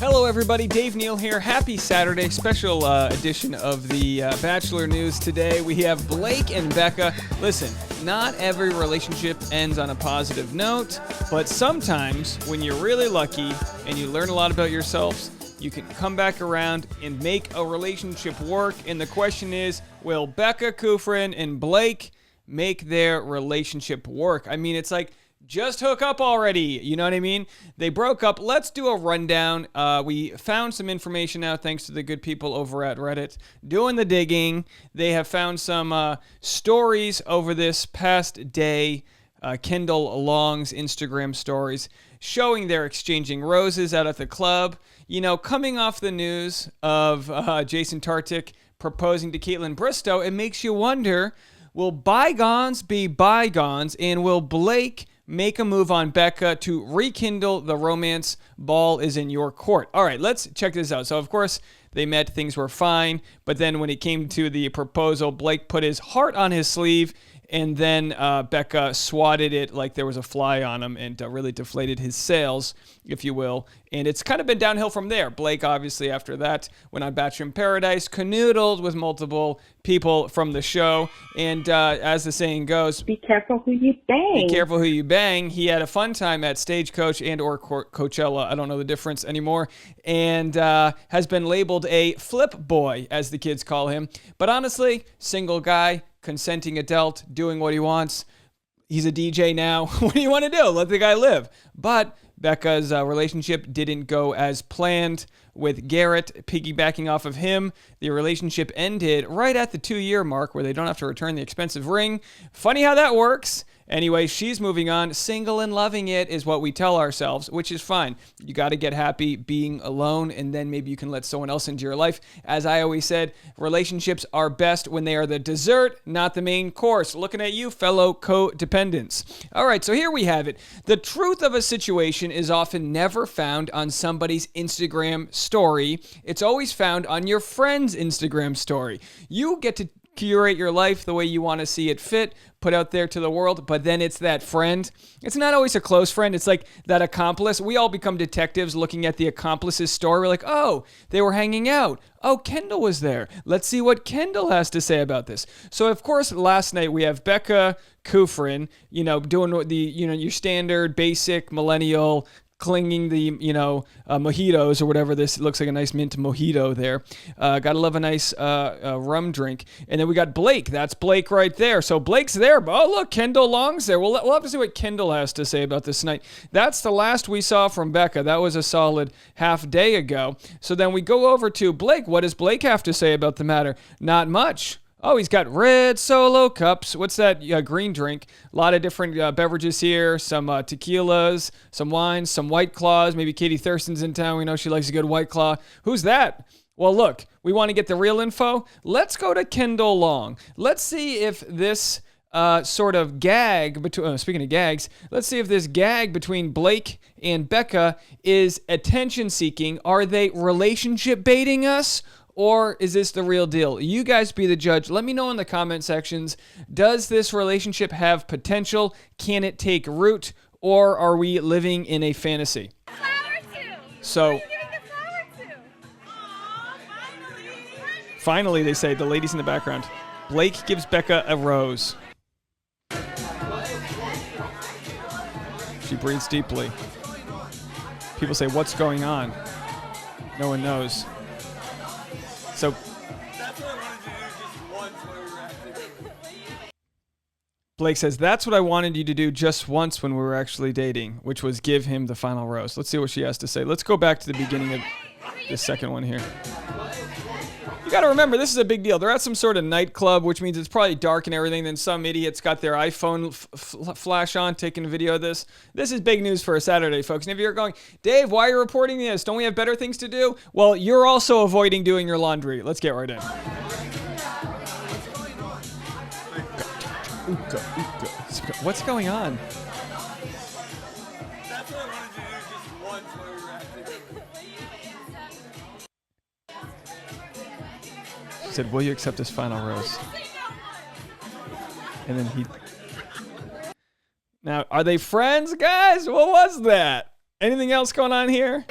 Hello, everybody. Dave Neal here. Happy Saturday. Special edition of the Bachelor news today. We have Blake and Becca. Listen, not every relationship ends on a positive note, but sometimes when you're really lucky and you learn a lot about yourselves, you can come back around and make a relationship work. And the question is, will Becca Kufrin and Blake make their relationship work? I mean, it's like, just hook up already. You know what I mean? They broke up. Let's do a rundown. We found some information out thanks to the good people over at Reddit doing the digging. They have found some stories over this past day. Kendall Long's Instagram stories showing they're exchanging roses out at the club. You know, coming off the news of Jason Tartick proposing to Caitlin Bristow, it makes you wonder, will bygones be bygones, and will Blake make a move on Becca to rekindle the romance? Ball is in your court. All right, let's check this out. So, of course, they met, things were fine, but then when it came to the proposal, Blake put his heart on his sleeve, and then Becca swatted it like there was a fly on him and really deflated his sails, if you will. And it's kind of been downhill from there. Blake, obviously, after that, went on Bachelor in Paradise, canoodled with multiple people from the show. And as the saying goes, be careful who you bang. Be careful who you bang. He had a fun time at Stagecoach and or Coachella. I don't know the difference anymore. And has been labeled a flip boy, as the kids call him. But honestly, single guy, consenting adult, doing what he wants. He's a DJ now. What do you want to do? Let the guy live. But Becca's relationship didn't go as planned with Garrett. Piggybacking off of him, the relationship ended right at the 2-year mark where they don't have to return the expensive ring. Funny how that works. Anyway, she's moving on. Single and loving it is what we tell ourselves, which is fine. You got to get happy being alone, and then maybe you can let someone else into your life. As I always said, relationships are best when they are the dessert, not the main course. Looking at you, fellow codependents. All right, so here we have it. The truth of a situation is often never found on somebody's Instagram story. It's always found on your friend's Instagram story. You get to curate your life the way you want to see it fit, put out there to the world, but then it's that friend. It's not always a close friend. It's like that accomplice. We all become detectives looking at the accomplice's story. We're like, oh, they were hanging out. Oh, Kendall was there. Let's see what Kendall has to say about this. So, of course, last night we have Becca Kufrin, doing the, your standard basic millennial clinging the, mojitos or whatever. This looks like a nice mint mojito there. Gotta love a nice rum drink. And then we got Blake. That's Blake right there. So Blake's there. Oh, look, Kendall Long's there. We'll have to see what Kendall has to say about this tonight. That's the last we saw from Becca. That was a solid half day ago. So then we go over to Blake. What does Blake have to say about the matter? Not much. Oh, he's got red Solo cups. What's that green drink? A lot of different beverages here. Some tequilas, some wines, some White Claws. Maybe Katie Thurston's in town. We know she likes a good White Claw. Who's that? Well, look, we want to get the real info. Let's go to Kendall Long. Let's see if this sort of gag between, speaking of gags, let's see if this gag between Blake and Becca is attention seeking. Are they relationship baiting us? Or is this the real deal? You guys be the judge. Let me know in the comment sections. Does this relationship have potential? Can it take root? Or are we living in a fantasy? So, finally, they say, the ladies in the background. Blake gives Becca a rose. She breathes deeply. People say, what's going on? No one knows. So, Blake says, that's what I wanted you to do just once when we were actually dating, which was give him the final rose. Let's see what she has to say. Let's go back to the beginning of this second one here. You got to remember, this is a big deal. They're at some sort of nightclub, which means it's probably dark and everything. Then some idiot's got their iPhone flash on, taking a video of this. This is big news for a Saturday, folks. And if you're going, Dave, why are you reporting this? Don't we have better things to do? Well, you're also avoiding doing your laundry. Let's get right in. What's going on? She said, will you accept this final rose? And then he... Now, are they friends, guys? What was that? Anything else going on here?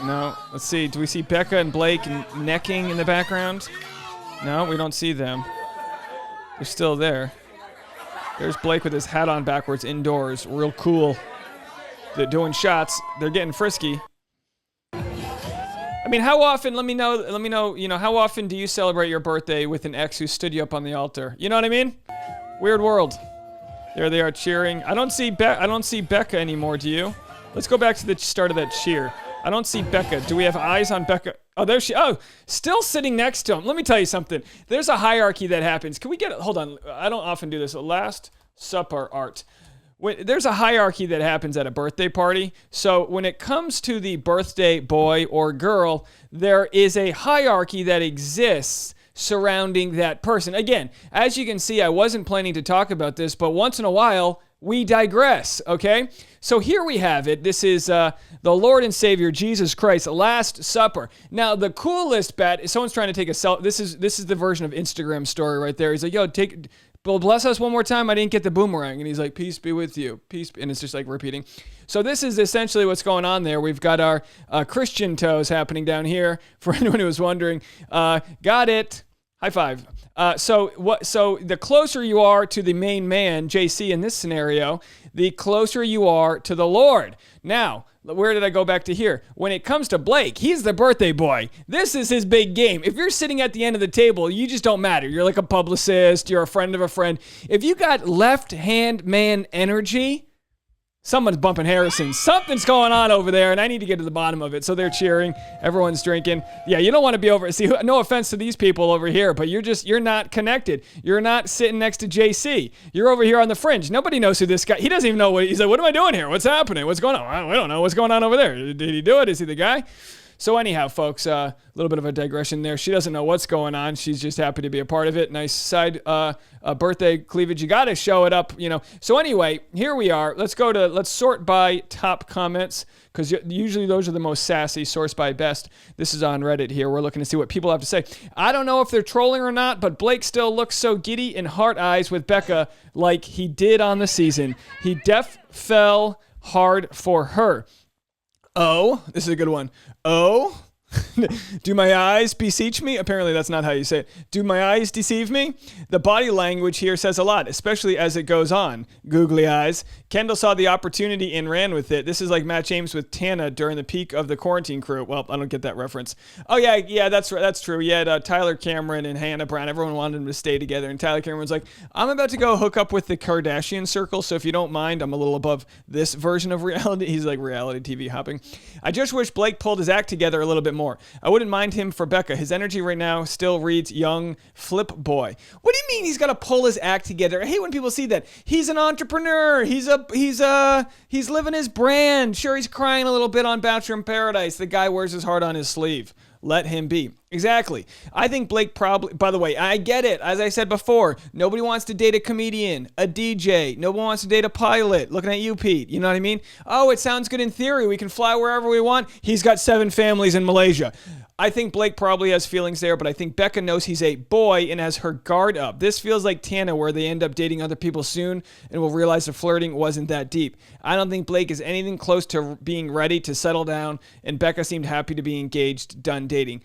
No. Let's see. Do we see Becca and Blake necking in the background? No, we don't see them. They're still there. There's Blake with his hat on backwards indoors. Real cool. They're doing shots. They're getting frisky. I mean, how often, let me know, how often do you celebrate your birthday with an ex who stood you up on the altar? You know what I mean? Weird world. There they are cheering. I don't see Becca anymore, do you? Let's go back to the start of that cheer. I don't see Becca. Do we have eyes on Becca? Oh, there she, oh, still sitting next to him. Let me tell you something. There's a hierarchy that happens. Can we hold on, I don't often do this. Last Supper art. There's a hierarchy that happens at a birthday party. So when it comes to the birthday boy or girl, there is a hierarchy that exists surrounding that person. Again, as you can see, I wasn't planning to talk about this, but once in a while, we digress, okay? So here we have it. This is the Lord and Savior, Jesus Christ, Last Supper. Now, the coolest bet, someone's trying to take a selfie. This is the version of Instagram story right there. He's like, yo, bless us one more time. I didn't get the boomerang. And he's like, peace be with you. Peace. And it's just like repeating. So this is essentially what's going on there. We've got our Christian toes happening down here. For anyone who was wondering. Got it. High five. So the closer you are to the main man, JC, in this scenario, the closer you are to the Lord. Now, where did I go back to here? When it comes to Blake, he's the birthday boy. This is his big game. If you're sitting at the end of the table, you just don't matter. You're like a publicist. You're a friend of a friend. If you got left-hand man energy, someone's bumping Harrison. Something's going on over there, and I need to get to the bottom of it. So they're cheering. Everyone's drinking. Yeah, you don't want to be over. See, no offense to these people over here, but you're not connected. You're not sitting next to JC. You're over here on the fringe. Nobody knows who this guy. He doesn't even know he's like, what am I doing here? What's happening? What's going on? I don't know what's going on over there. Did he do it? Is he the guy? So anyhow, folks, a little bit of a digression there. She doesn't know what's going on. She's just happy to be a part of it. Nice side birthday cleavage. You got to show it up, So anyway, here we are. Let's sort by top comments, because usually those are the most sassy. Source by best. This is on Reddit here. We're looking to see what people have to say. I don't know if they're trolling or not, but Blake still looks so giddy and heart eyes with Becca like he did on the season. He fell hard for her. Oh, this is a good one. Oh, do my eyes beseech me? Apparently that's not how you say it. Do my eyes deceive me? The body language here says a lot, especially as it goes on. Googly eyes. Kendall saw the opportunity and ran with it. This is like Matt James with Tana during the peak of the Quarantine Crew. Well, I don't get that reference. Oh, yeah, that's true. You had Tyler Cameron and Hannah Brown. Everyone wanted them to stay together, and Tyler Cameron's like, I'm about to go hook up with the Kardashian circle, so if you don't mind, I'm a little above this version of reality. He's like reality TV hopping. I just wish Blake pulled his act together a little bit more. I wouldn't mind him for Becca. His energy right now still reads young flip boy. What do you mean he's got to pull his act together? I hate when people see that. He's an entrepreneur. He's living his brand. Sure, he's crying a little bit on Bachelor in Paradise. The guy wears his heart on his sleeve. Let him be. Exactly. I think Blake probably, by the way, I get it. As I said before, nobody wants to date a comedian, a DJ. Nobody wants to date a pilot. Looking at you, Pete. You know what I mean? Oh, it sounds good in theory. We can fly wherever we want. He's got 7 families in Malaysia. I think Blake probably has feelings there, but I think Becca knows he's a boy and has her guard up. This feels like Tana, where they end up dating other people soon and will realize the flirting wasn't that deep. I don't think Blake is anything close to being ready to settle down, and Becca seemed happy to be engaged, done dating.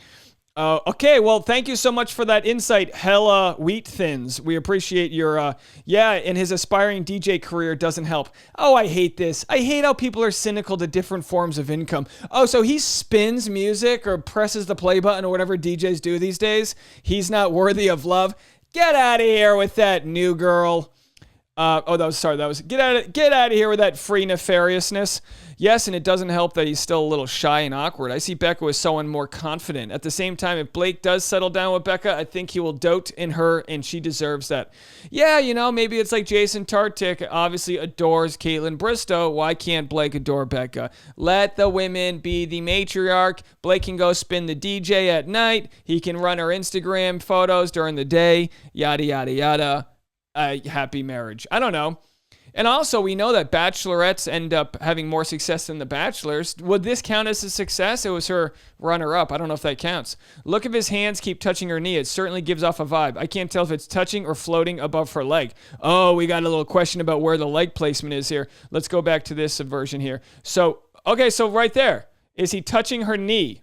Okay, well, thank you so much for that insight, Hella Wheat Thins. We appreciate your, and his aspiring DJ career doesn't help. Oh, I hate this. I hate how people are cynical to different forms of income. Oh, so he spins music or presses the play button or whatever DJs do these days. He's not worthy of love. Get out of here with that, new girl. Get out of here with that free nefariousness. Yes, and it doesn't help that he's still a little shy and awkward. I see Becca as someone more confident. At the same time, if Blake does settle down with Becca, I think he will dote in her, and she deserves that. Yeah, maybe it's like Jason Tartick obviously adores Caitlin Bristow. Why can't Blake adore Becca? Let the women be the matriarch. Blake can go spin the DJ at night. He can run her Instagram photos during the day. Yada, yada, yada. Happy marriage. I don't know. And also, we know that bachelorettes end up having more success than the bachelors. Would this count as a success? It was her runner-up. I don't know if that counts. Look if his hands keep touching her knee. It certainly gives off a vibe. I can't tell if it's touching or floating above her leg. Oh, we got a little question about where the leg placement is here. Let's go back to this version here. So right there. Is he touching her knee?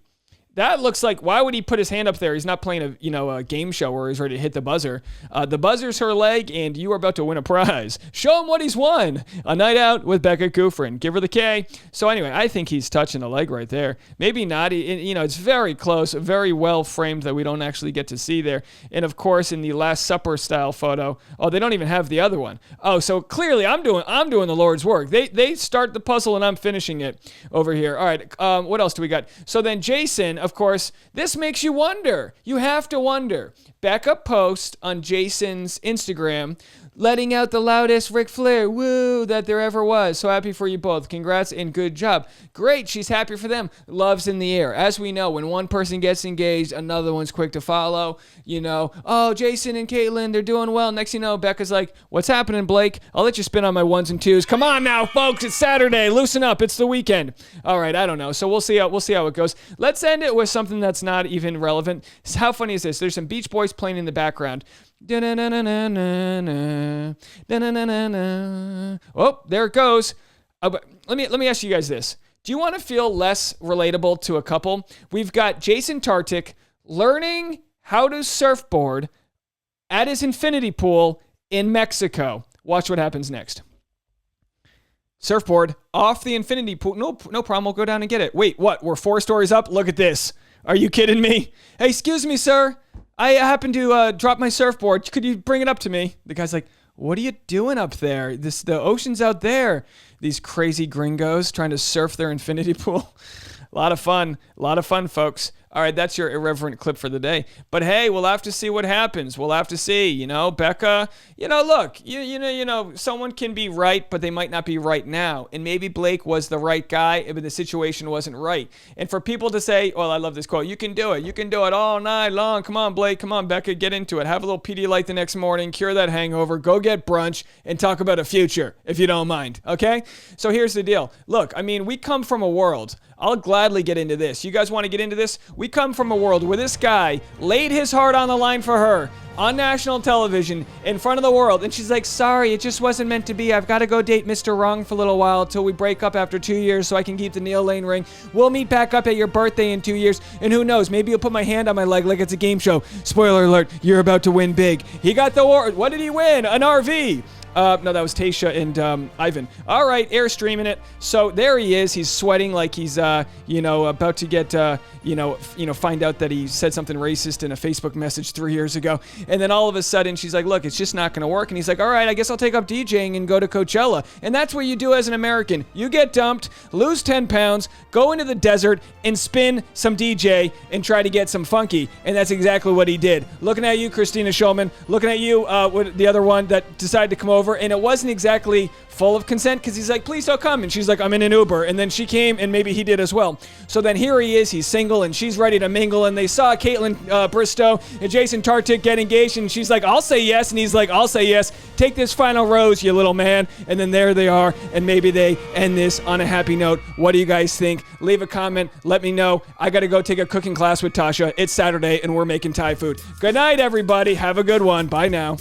That looks like, why would he put his hand up there? He's not playing a game show where he's ready to hit the buzzer. The buzzer's her leg, and you are about to win a prize. Show him what he's won. A night out with Becca Kufrin. Give her the K. So anyway, I think he's touching the leg right there. Maybe not. It's very close, very well framed that we don't actually get to see there. And of course, in the Last Supper style photo, they don't even have the other one. So clearly I'm doing the Lord's work. They start the puzzle and I'm finishing it over here. All right, what else do we got? So then Jason, of course, this makes you wonder. You have to wonder. Becca post on Jason's Instagram, letting out the loudest Ric Flair woo that there ever was. So happy for you both. Congrats and good job. Great. She's happy for them. Love's in the air. As we know, when one person gets engaged, another one's quick to follow. Jason and Caitlyn, they're doing well. Next thing you know, Becca's like, what's happening, Blake? I'll let you spin on my ones and twos. Come on now, folks. It's Saturday. Loosen up. It's the weekend. All right. I don't know. So we'll see how it goes. Let's end it with something that's not even relevant. How funny is this? There's some Beach Boys playing in the background. Oh, there it goes. Let me ask you guys this. Do you want to feel less relatable to a couple? We've got Jason Tartick learning how to surfboard at his infinity pool in Mexico. Watch what happens next. Surfboard off the infinity pool. No problem. We'll go down and get it. Wait, what? We're 4 stories up? Look at this. Are you kidding me? Hey, excuse me, sir. I happened to drop my surfboard. Could you bring it up to me? The guy's like, what are you doing up there? The ocean's out there. These crazy gringos trying to surf their infinity pool. A lot of fun, folks. All right, that's your irreverent clip for the day. But hey, we'll have to see what happens. We'll have to see, Becca, look, someone can be right, but they might not be right now. And maybe Blake was the right guy, but the situation wasn't right. And for people to say, well, I love this quote, you can do it. You can do it all night long. Come on, Blake. Come on, Becca, get into it. Have a little Pedialyte the next morning, cure that hangover, go get brunch, and talk about a future, if you don't mind, okay? So here's the deal. Look, we come from a world. I'll gladly get into this. You guys want to get into this? We come from a world where this guy laid his heart on the line for her on national television in front of the world. And she's like, sorry, it just wasn't meant to be. I've got to go date Mr. Wrong for a little while till we break up after 2 years so I can keep the Neal Lane ring. We'll meet back up at your birthday in 2 years. And who knows, maybe you'll put my hand on my leg like it's a game show. Spoiler alert, you're about to win big. He got the award. What did he win? An RV. No, that was Tasha and Ivan. All right, Airstreaming it. So there he is. He's sweating like he's, about to get, find out that he said something racist in a Facebook message 3 years ago. And then all of a sudden, she's like, look, it's just not going to work. And he's like, all right, I guess I'll take up DJing and go to Coachella. And that's what you do as an American. You get dumped, lose 10 pounds, go into the desert, and spin some DJ and try to get some funky. And that's exactly what he did. Looking at you, Christina Schulman. Looking at you, the other one that decided to come over. And it wasn't exactly full of consent because he's like, please don't come. And she's like, I'm in an Uber. And then she came and maybe he did as well. So then here he is. He's single and she's ready to mingle. And they saw Caitlyn Bristow and Jason Tartick get engaged. And she's like, I'll say yes. And he's like, I'll say yes. Take this final rose, you little man. And then there they are. And maybe they end this on a happy note. What do you guys think? Leave a comment. Let me know. I got to go take a cooking class with Tasha. It's Saturday and we're making Thai food. Good night, everybody. Have a good one. Bye now.